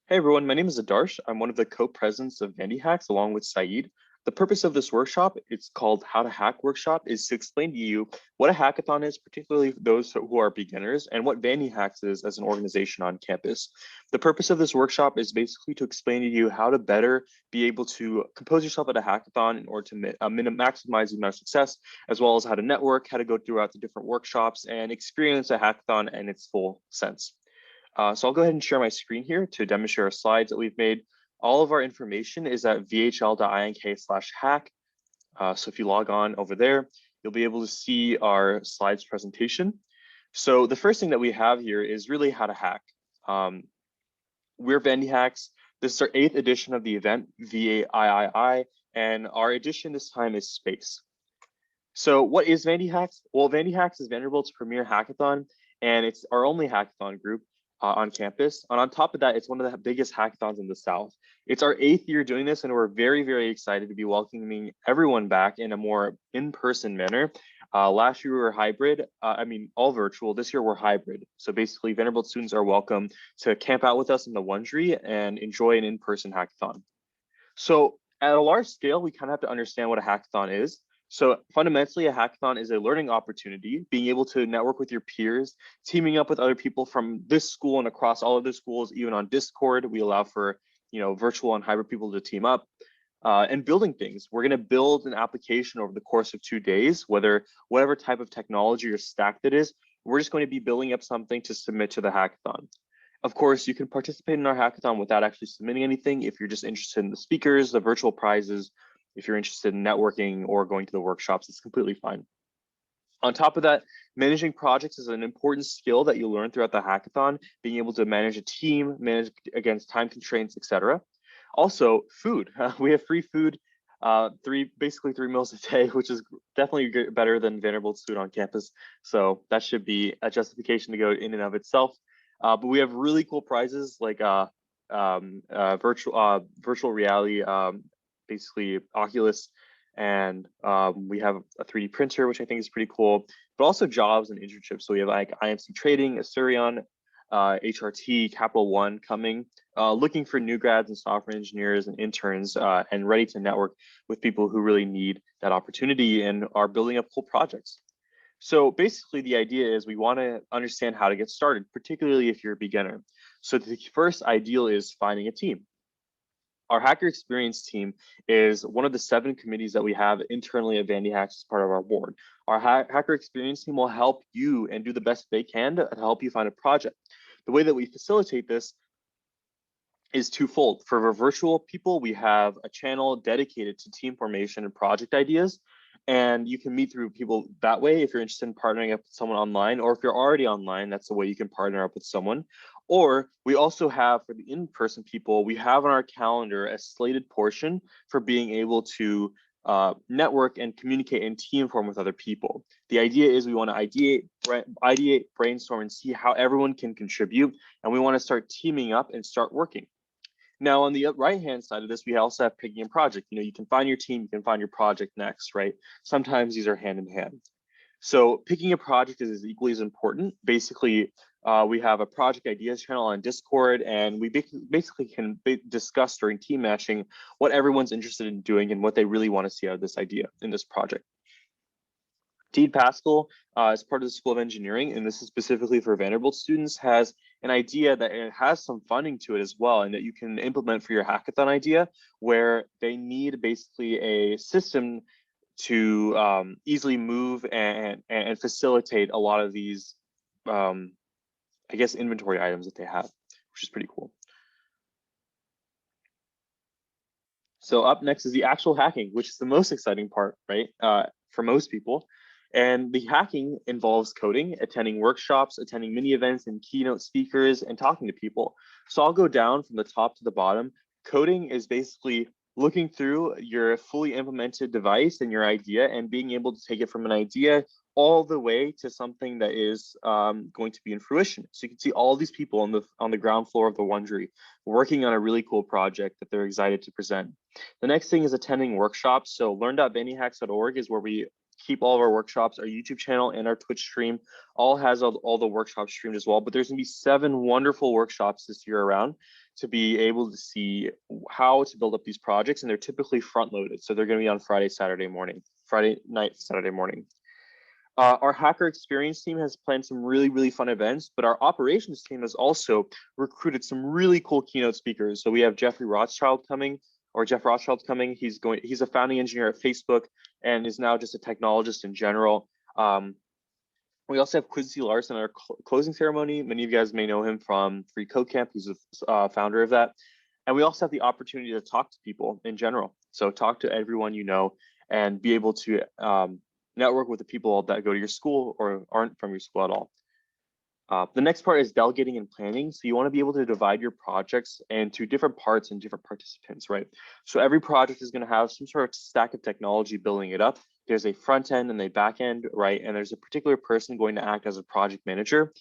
Hey everyone, my name is Adarsh. I'm one of the co-presidents of VandyHacks along with Saeed. The purpose of this workshop, it's called How to Hack Workshop, is to explain to you what a hackathon is, particularly those who are beginners, and what VandyHacks is as an organization on campus. The purpose of this workshop is basically to explain to you how to better be able to compose yourself at a hackathon in order to maximize the amount of success, as well as how to network, how to go throughout the different workshops, and experience a hackathon in its full sense. So I'll go ahead and share my screen here to demonstrate our slides that we've made. All of our information is at vhl.ink/hack. So if you log on over there, you'll be able to see our slides presentation. So the first thing that we have here is really how to hack. We're VandyHacks. This is our 8th edition of the event, VAIII, and our edition this time is Space. So what is VandyHacks? Well, VandyHacks is Vanderbilt's premier hackathon, and it's our only hackathon group on campus. And on top of that, it's one of the biggest hackathons in the South. It's our 8th year doing this, and we're very, very excited to be welcoming everyone back in a more in-person manner. Last year we were hybrid, all virtual. This year we're hybrid. So basically Vanderbilt students are welcome to camp out with us in the Wondery and enjoy an in-person hackathon. So at a large scale, we kind of have to understand what a hackathon is. So fundamentally, a hackathon is a learning opportunity, being able to network with your peers, teaming up with other people from this school and across all other schools, even on Discord. We allow for virtual and hybrid people to team up. And building things. We're going to build an application over the course of 2 days, whatever type of technology or stack that is. We're just going to be building up something to submit to the hackathon. Of course, you can participate in our hackathon without actually submitting anything if you're just interested in the speakers, the virtual prizes. If you're interested in networking or going to the workshops, it's completely fine. On top of that, managing projects is an important skill that you learn throughout the hackathon, being able to manage a team, manage against time constraints, etc. Also, food. We have free food, basically 3 meals a day, which is definitely better than Vanderbilt's food on campus. So that should be a justification to go in and of itself. But we have really cool prizes like virtual reality, basically Oculus, and we have a 3D printer, which I think is pretty cool, but also jobs and internships. So we have like IMC Trading, Asurion, HRT, Capital One coming, looking for new grads and software engineers and interns and ready to network with people who really need that opportunity and are building up cool projects. So basically the idea is we want to understand how to get started, particularly if you're a beginner. So the first ideal is finding a team. Our Hacker Experience team is one of the 7 committees that we have internally at VandyHacks as part of our board. Our Hacker Experience team will help you and do the best they can to help you find a project. The way that we facilitate this is twofold. For our virtual people, we have a channel dedicated to team formation and project ideas. And you can meet through people that way if you're interested in partnering up with someone online, or if you're already online, that's the way you can partner up with someone. Or we also have, for the in-person people, we have on our calendar a slated portion for being able to network and communicate and team form with other people. The idea is we want to ideate, brainstorm, and see how everyone can contribute. And we want to start teaming up and start working. Now, on the right-hand side of this, we also have picking a project. You can find your team, you can find your project next, right? Sometimes these are hand in hand. So picking a project is equally as important. Basically, we have a project ideas channel on Discord, and we basically can discuss during team matching what everyone's interested in doing and what they really want to see out of this idea in this project. Dean Pascal is part of the School of Engineering, and this is specifically for Vanderbilt students, has an idea that it has some funding to it as well, and that you can implement for your hackathon idea, where they need basically a system to easily move and facilitate a lot of these, I guess, inventory items that they have, which is pretty cool. So up next is the actual hacking, which is the most exciting part, right, for most people. And the hacking involves coding, attending workshops, attending mini events and keynote speakers, and talking to people. So I'll go down from the top to the bottom. Coding is basically looking through your fully implemented device and your idea and being able to take it from an idea all the way to something that is going to be in fruition. So you can see all these people on the ground floor of the Wondery working on a really cool project that they're excited to present. The next thing is attending workshops. So learn.vandyhacks.org is where we keep all of our workshops. Our YouTube channel and our Twitch stream all has all the workshops streamed as well, but there's gonna be 7 wonderful workshops this year around. to be able to see how to build up these projects, and they're typically front loaded. So they're going to be on Friday night, Saturday morning. Our hacker experience team has planned some really fun events, but our operations team has also recruited some really cool keynote speakers. So we have Jeff Rothschild coming. He's a founding engineer at Facebook and is now just a technologist in general. We also have Quincy Larson at our closing ceremony. Many of you guys may know him from Free Code Camp. He's a founder of that. And we also have the opportunity to talk to people in general. So talk to everyone you know and be able to network with the people that go to your school or aren't from your school at all. The next part is delegating and planning. So you want to be able to divide your projects into different parts and different participants, right? So every project is going to have some sort of stack of technology building it up. There's a front end and a back end, right? And there's a particular person going to act as a project manager.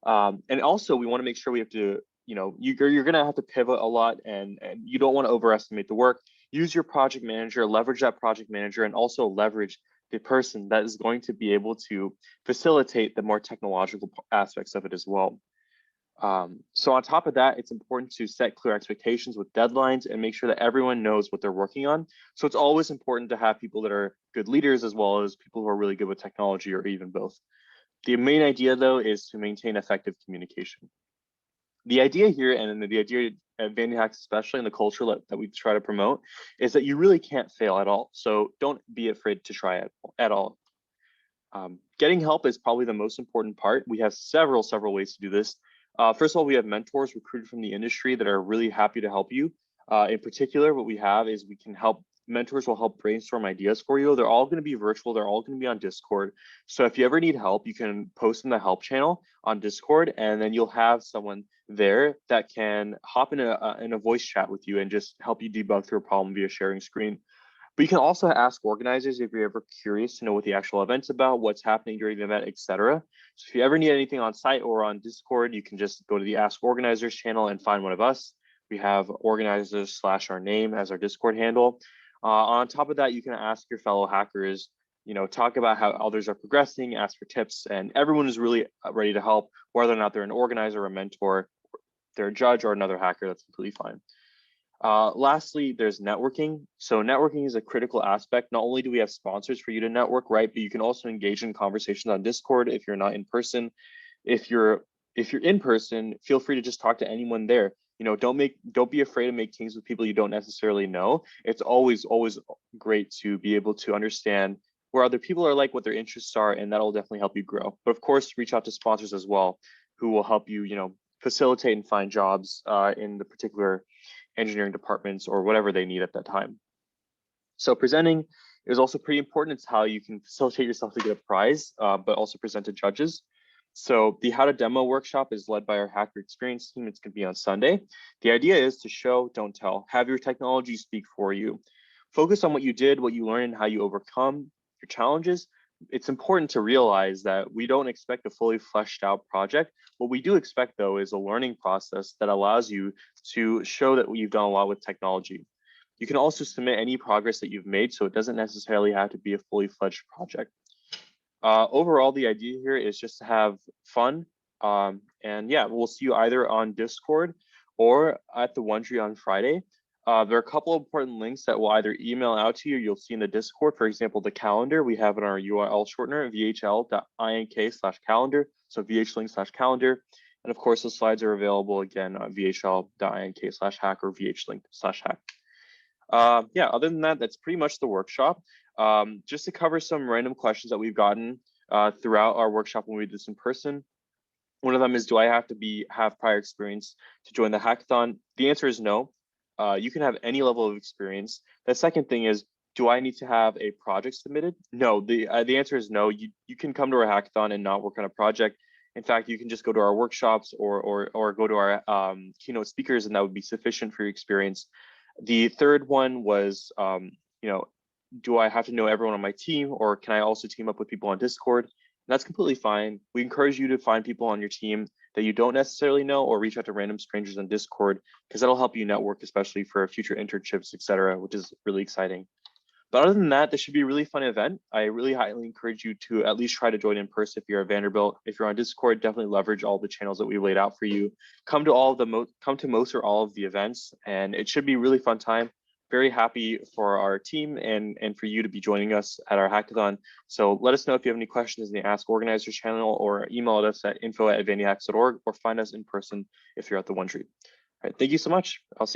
And also we want to make sure we have to, you're going to have to pivot a lot, and you don't want to overestimate the work. Use your project manager, leverage that project manager, and also leverage the person that is going to be able to facilitate the more technological aspects of it as well. So on top of that, it's important to set clear expectations with deadlines and make sure that everyone knows what they're working on. So it's always important to have people that are good leaders as well as people who are really good with technology, or even both. The main idea, though, is to maintain effective communication. The idea here, and the idea at VandyHacks, especially in the culture that we try to promote, is that you really can't fail at all. So don't be afraid to try it at all. Getting help is probably the most important part. We have several ways to do this. First of all, we have mentors recruited from the industry that are really happy to help you. In particular, what we have is mentors will help brainstorm ideas for you. They're all going to be virtual. They're all going to be on Discord. So if you ever need help, you can post in the help channel on Discord, and then you'll have someone there that can hop in a voice chat with you and just help you debug through a problem via sharing screen. But you can also ask organizers if you're ever curious to know what the actual event's about, what's happening during the event, etc. So if you ever need anything on site or on Discord, you can just go to the Ask Organizers channel and find one of us. We have organizers / our name as our Discord handle. On top of that, you can ask your fellow hackers, talk about how others are progressing, ask for tips, and everyone is really ready to help, whether or not they're an organizer, a mentor, they're a judge, or another hacker. That's completely fine. Lastly, there's networking. So networking is a critical aspect. Not only do we have sponsors for you to network, right, but you can also engage in conversations on Discord if you're not in person. If you're in person, feel free to just talk to anyone there. Don't be afraid to make teams with people you don't necessarily know. It's always great to be able to understand where other people are like, what their interests are, and that'll definitely help you grow. But of course, reach out to sponsors as well, who will help you, facilitate and find jobs in the particular engineering departments or whatever they need at that time. So presenting is also pretty important. It's how you can facilitate yourself to get a prize, but also present to judges. So the How to Demo workshop is led by our hacker experience team. It's going to be on Sunday. The idea is to show, don't tell. Have your technology speak for you. Focus on what you did, what you learned, and how you overcome your challenges. It's important to realize that we don't expect a fully fleshed out project. What we do expect, though, is a learning process that allows you to show that you've done a lot with technology. You can also submit any progress that you've made, so it doesn't necessarily have to be a fully fledged project. Overall, the idea here is just to have fun. And yeah, we'll see you either on Discord or at the Wondery on Friday. There are a couple of important links that will either email out to you, you'll see in the Discord. For example, the calendar, we have in our URL shortener, vhl.ink/calendar, so vhlink/calendar. And of course, the slides are available again on vhl.ink/hack or vhlink/hack. Yeah, other than that, that's pretty much the workshop. Just to cover some random questions that we've gotten throughout our workshop when we did this in person. One of them is, do I have to have prior experience to join the hackathon? The answer is no. You can have any level of experience. The second thing is, do I need to have a project submitted? No, the answer is no. You can come to our hackathon and not work on a project. In fact, you can just go to our workshops or go to our keynote speakers, and that would be sufficient for your experience. The third one was, do I have to know everyone on my team, or can I also team up with people on Discord? And that's completely fine. We encourage you to find people on your team that you don't necessarily know, or reach out to random strangers on Discord, because that'll help you network, especially for future internships, etc., which is really exciting. But other than that, this should be a really fun event. I really highly encourage you to at least try to join in person if you're at Vanderbilt. If you're on Discord, definitely leverage all the channels that we've laid out for you. Come to most or all of the events, and it should be a really fun time. Very happy for our team and for you to be joining us at our hackathon. So let us know if you have any questions in the Ask Organizers channel, or email us at info@vandyhacks.org, or find us in person if you're at the One Tree. All right, thank you so much. I'll see you.